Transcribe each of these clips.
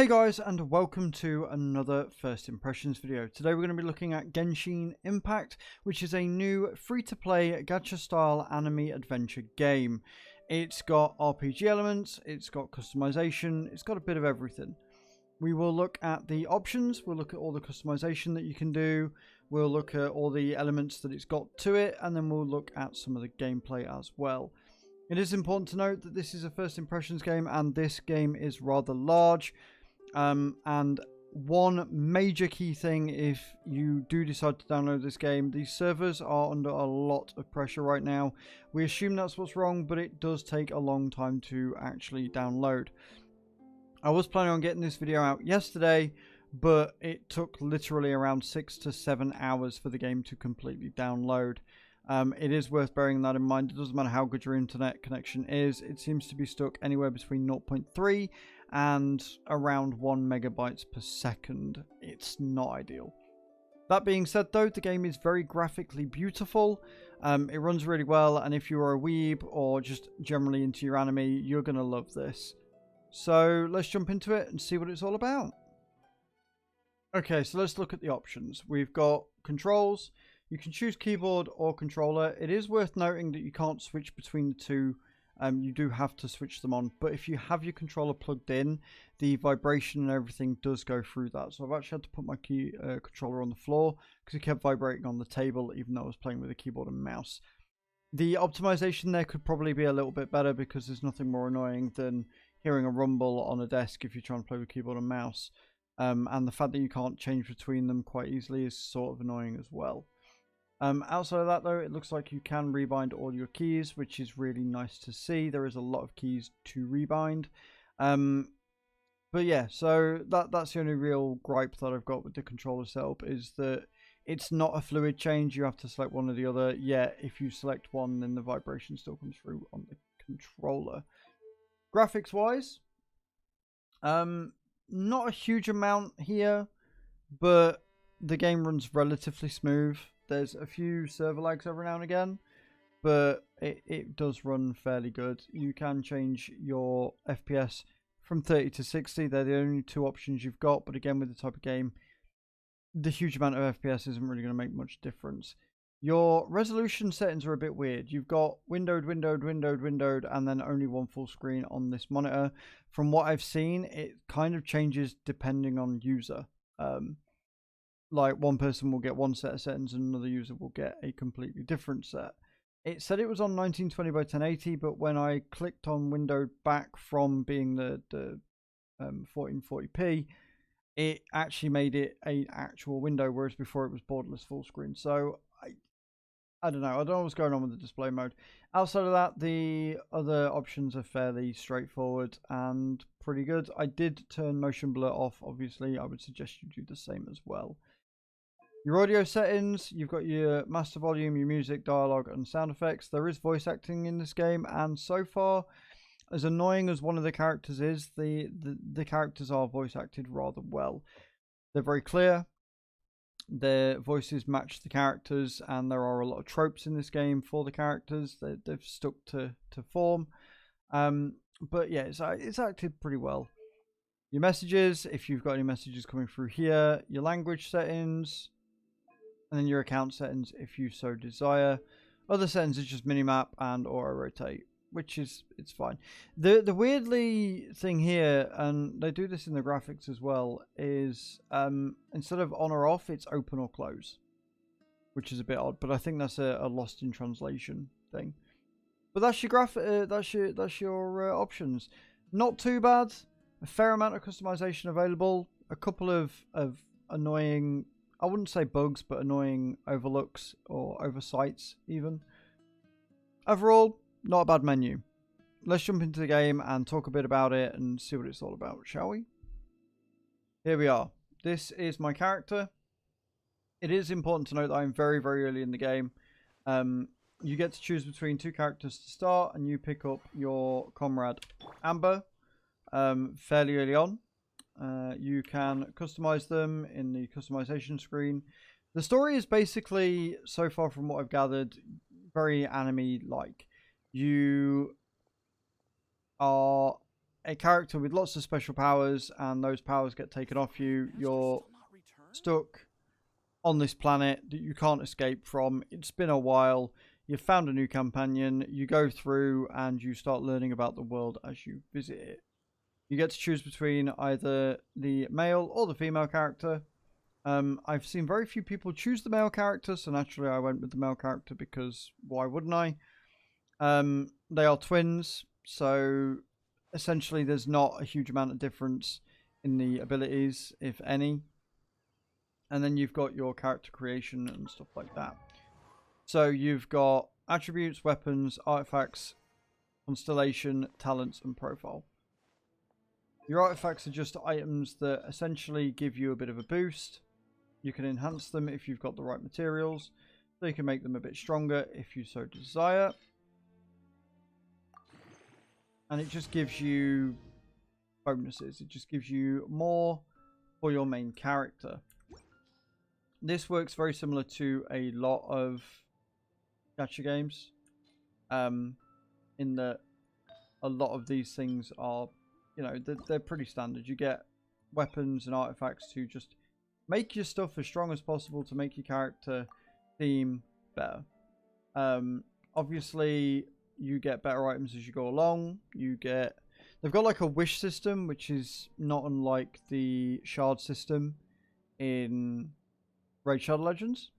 guys, and welcome to another First Impressions video. Today we're going to be looking at Genshin Impact, which is a new free-to-play gacha-style anime adventure game. It's got RPG elements, it's got customization, it's got a bit of everything. We will look at the options, we'll look at all the customization that you can do, we'll look at all the elements that it's got to it, and then we'll look at some of the gameplay as well. It is important to note that this is a First Impressions game, and this game is rather large. And one major key thing, if you do decide to download this game, these servers are under a lot of pressure right now. We assume that's what's wrong, but it does take a long time to actually download. I was planning on getting this video out yesterday, but it took literally around 6 to 7 hours for the game to completely download. It is worth bearing that in mind. It doesn't matter how good your internet connection is. It seems to be stuck anywhere between 0.3 and around 1 megabytes per second. It's not ideal. That being said though, the game is very graphically beautiful. It runs really well, and if you're a weeb or just generally into your anime, you're going to love this. So let's jump into it and see what it's all about. Okay, so let's look at the options. We've got controls. You can choose keyboard or controller. It is worth noting that you can't switch between the two. You do have to switch them on. But if you have your controller plugged in, the vibration and everything does go through that. So I've actually had to put my controller on the floor because it kept vibrating on the table even though I was playing with a keyboard and mouse. The optimization there could probably be a little bit better because there's nothing more annoying than hearing a rumble on a desk if you're trying to play with keyboard and mouse. And the fact that you can't change between them quite easily is sort of annoying as well. Outside of that though, it looks like you can rebind all your keys, which is really nice to see. There is a lot of keys to rebind. But yeah, so that's the only real gripe that I've got with the controller setup, is that it's not a fluid change. You have to select one or the other. Yeah, if you select one, then the vibration still comes through on the controller. Graphics wise, not a huge amount here, but the game runs relatively smooth. There's a few server lags every now and again, but it does run fairly good. You can change your FPS from 30 to 60. They're the only two options you've got, but again, with the type of game, the huge amount of FPS isn't really going to make much difference. Your resolution settings are a bit weird. You've got windowed, and then only one full screen on this monitor. From what I've seen, it kind of changes depending on user. Like one person will get one set of settings and another user will get a completely different set. It said it was on 1920 by 1080, but when I clicked on windowed back from being the 1440p, it actually made it an actual window, whereas before it was borderless full screen. So I don't know. I don't know what's going on with the display mode. Outside of that, the other options are fairly straightforward and pretty good. I did turn motion blur off, obviously. I would suggest you do the same as well. Your audio settings, you've got your master volume, your music, dialogue, and sound effects. There is voice acting in this game, and so far, as annoying as one of the characters is, the characters are voice acted rather well. They're very clear. Their voices match the characters, and there are a lot of tropes in this game for the characters. They've stuck to form. But yeah, it's acted pretty well. Your messages, if you've got any messages coming through here, your language settings, and then your account settings if you so desire. Other settings is just minimap and auto rotate, which is it's fine. The weirdly thing here, and they do this in the graphics as well, is instead of on or off, it's open or close, which is a bit odd, but I think that's a lost in translation thing. But that's your that's your options. Not too bad. A fair amount of customization available. A couple of annoying, I wouldn't say bugs, but annoying overlooks or oversights even. Overall, not a bad menu. Let's jump into the game and talk a bit about it and see what it's all about, shall we? Here we are. This is my character. It is important to note that I'm very, very early in the game. You get to choose between two characters to start, and you pick up your comrade Amber fairly early on. You can customize them in the customization screen. The story is basically, so far from what I've gathered, very anime-like. You are a character with lots of special powers, and those powers get taken off you. You're stuck on this planet that you can't escape from. It's been a while. You've found a new companion. You go through and you start learning about the world as you visit it. You get to choose between either the male or the female character. I've seen very few people choose the male character, so naturally I went with the male character because why wouldn't I? They are twins, so essentially there's not a huge amount of difference in the abilities, if any. And then you've got your character creation and stuff like that. So you've got attributes, weapons, artifacts, constellation, talents, and profile. Your artifacts are just items that essentially give you a bit of a boost. You can enhance them if you've got the right materials. So you can make them a bit stronger if you so desire. And it just gives you bonuses. It just gives you more for your main character. This works very similar to a lot of gacha games. In that a lot of these things are, you know, they're pretty standard. You get weapons and artifacts to just make your stuff as strong as possible to make your character seem better. Obviously, you get better items as you go along. They've got like a wish system, which is not unlike the shard system in Raid Shadow Legends,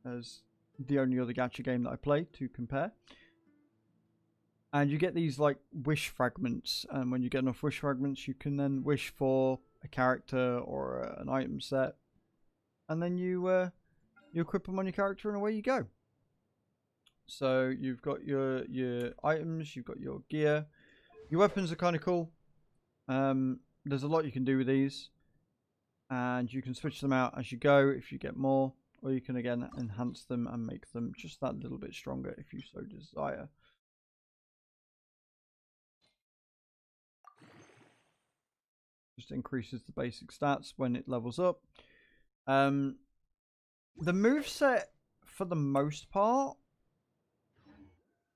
as the only other gacha game that I play to compare. And you get these like wish fragments, and when you get enough wish fragments, you can then wish for a character or an item set, and then you equip them on your character, and away you go. So you've got your items, you've got your gear. Your weapons are kind of cool. There's a lot you can do with these, and you can switch them out as you go if you get more, or you can again enhance them and make them just that little bit stronger if you so desire. Just increases the basic stats when it levels up. The moveset, for the most part,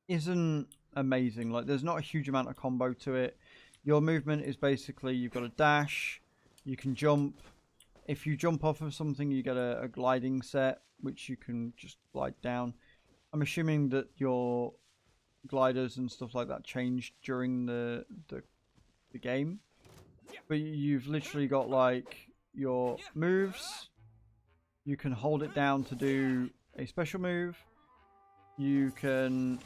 isn't amazing. Like, there's not a huge amount of combo to it. Your movement is basically, you've got a dash, you can jump. If you jump off of something, you get a gliding set, which you can just glide down. I'm assuming that your gliders and stuff like that changed during the game. But you've literally got like your moves. You can hold it down to do a special move. You can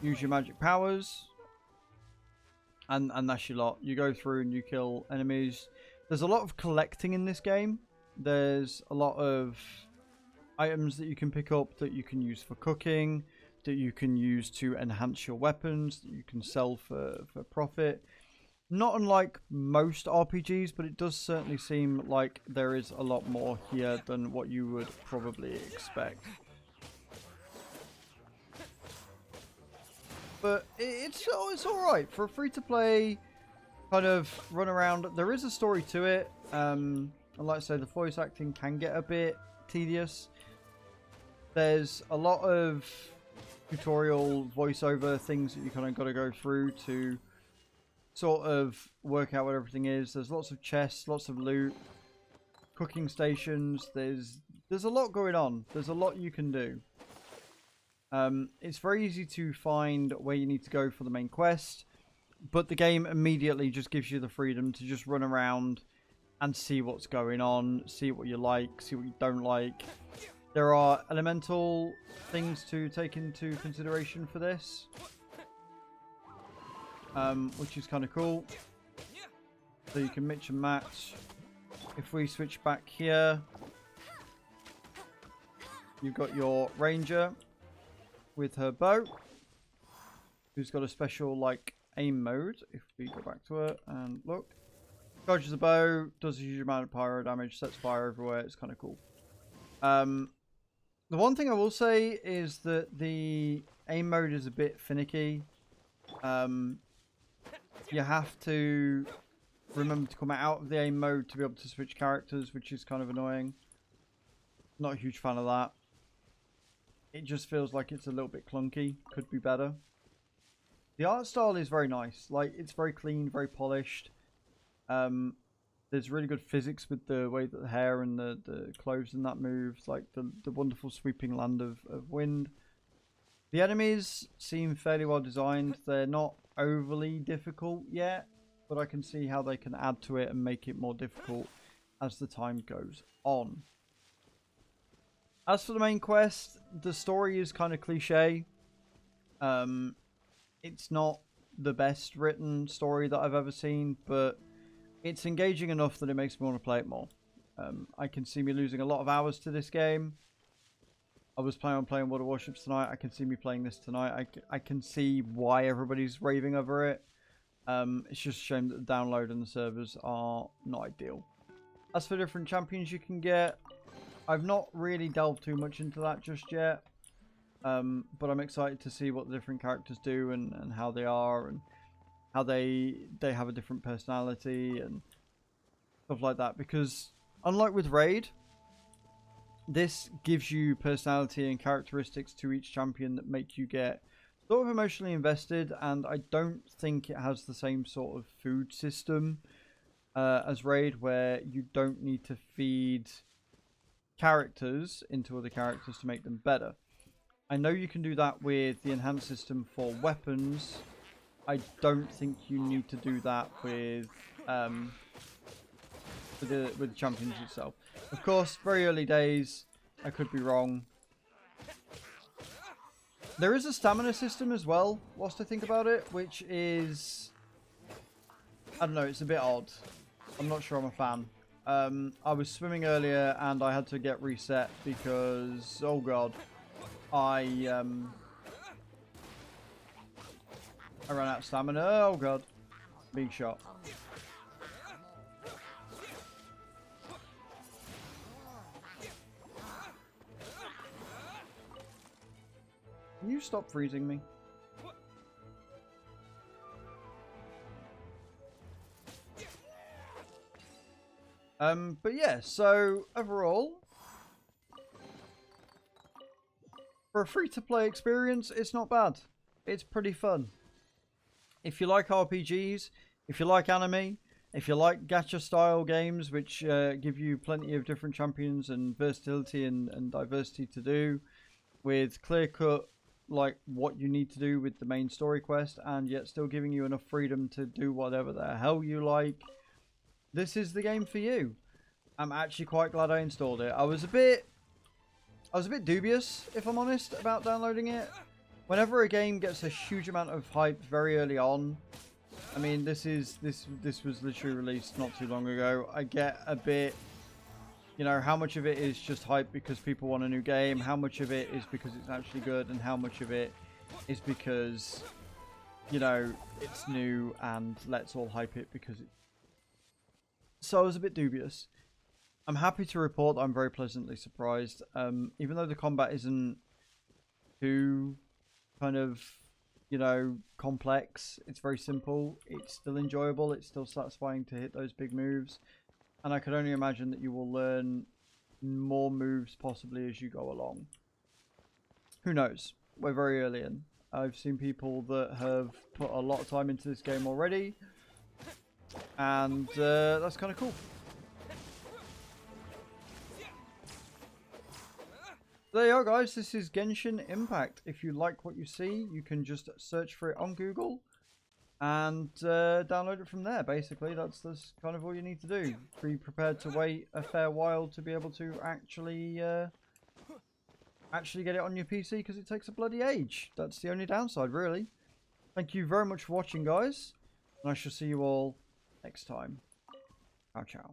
use your magic powers. And that's your lot. You go through and you kill enemies. There's a lot of collecting in this game. There's a lot of items that you can pick up that you can use for cooking, that you can use to enhance your weapons, that you can sell for profit. Not unlike most RPGs, but it does certainly seem like there is a lot more here than what you would probably expect. But it's alright for a free-to-play kind of run around. There is a story to it. And like I say, the voice acting can get a bit tedious. There's a lot of tutorial voiceover things that you kind of got to go through to sort of work out what everything is. There's lots of chests, lots of loot, cooking stations. There's a lot going on. There's a lot you can do. It's very easy to find where you need to go for the main quest, but the game immediately just gives you the freedom to just run around and see what's going on, see what you like, see what you don't like. There are elemental things to take into consideration for this, which is kind of cool. So you can mix and match. If we switch back here, you've got your ranger with her bow, who's got a special like aim mode. If we go back to her and look, charges the bow, does a huge amount of pyro damage, sets fire everywhere. It's kind of cool. The one thing I will say is that the aim mode is a bit finicky. You have to remember to come out of the aim mode to be able to switch characters, which is kind of annoying. Not a huge fan of that. It just feels like it's a little bit clunky. Could be better. The art style is very nice. Like, it's very clean, very polished. There's really good physics with the way that the hair and the clothes and that moves. Like, the wonderful sweeping land of wind. The enemies seem fairly well designed. They're not overly difficult yet, but I can see how they can add to it and make it more difficult as the time goes on. As for the main quest, the story is kind of cliche. It's not the best written story that I've ever seen, but it's engaging enough that it makes me want to play it more. I can see me losing a lot of hours to this game. I was planning on playing World of Warships tonight. I can see me playing this tonight. I can see why everybody's raving over it. It's just a shame that the download and the servers are not ideal. As for different champions you can get, I've not really delved too much into that just yet. But I'm excited to see what the different characters do and how they are and how they have a different personality and stuff like that. Because unlike with Raid, this gives you personality and characteristics to each champion that make you get sort of emotionally invested, and I don't think it has the same sort of food system as Raid, where you don't need to feed characters into other characters to make them better. I know you can do that with the enhanced system for weapons. I don't think you need to do that with the champions itself. Of course, very early days. I could be wrong. There is a stamina system as well, whilst I think about it, which is... I don't know, it's a bit odd. I'm not sure I'm a fan. I was swimming earlier and I had to get reset because, oh god, I ran out of stamina. Oh god, being shot. Can you stop freezing me? But yeah, so overall, for a free-to-play experience, it's not bad. It's pretty fun. If you like RPGs, if you like anime, if you like gacha-style games, which give you plenty of different champions and versatility and diversity to do, with clear-cut, like, what you need to do with the main story quest, and yet still giving you enough freedom to do whatever the hell you like, this is the game for you. I'm actually quite glad I installed it. I was a bit dubious, if I'm honest, about downloading it. Whenever a game gets a huge amount of hype very early on, I mean, this was literally released not too long ago. I get a bit, you know, how much of it is just hype because people want a new game, how much of it is because it's actually good, and how much of it is because, you know, it's new and let's all hype it because it... So I was a bit dubious. I'm happy to report that I'm very pleasantly surprised. Even though the combat isn't too kind of, you know, complex, it's very simple. It's still enjoyable. It's still satisfying to hit those big moves. And I can only imagine that you will learn more moves possibly as you go along. Who knows? We're very early in. I've seen people that have put a lot of time into this game already. And that's kind of cool. There you are, guys. This is Genshin Impact. If you like what you see, you can just search for it on Google and download it from there. Basically, that's kind of all you need to do. Be prepared to wait a fair while to be able to actually get it on your PC, because it takes a bloody age. That's the only downside, really. Thank you very much for watching, guys, and I shall see you all next time. Ciao, ciao.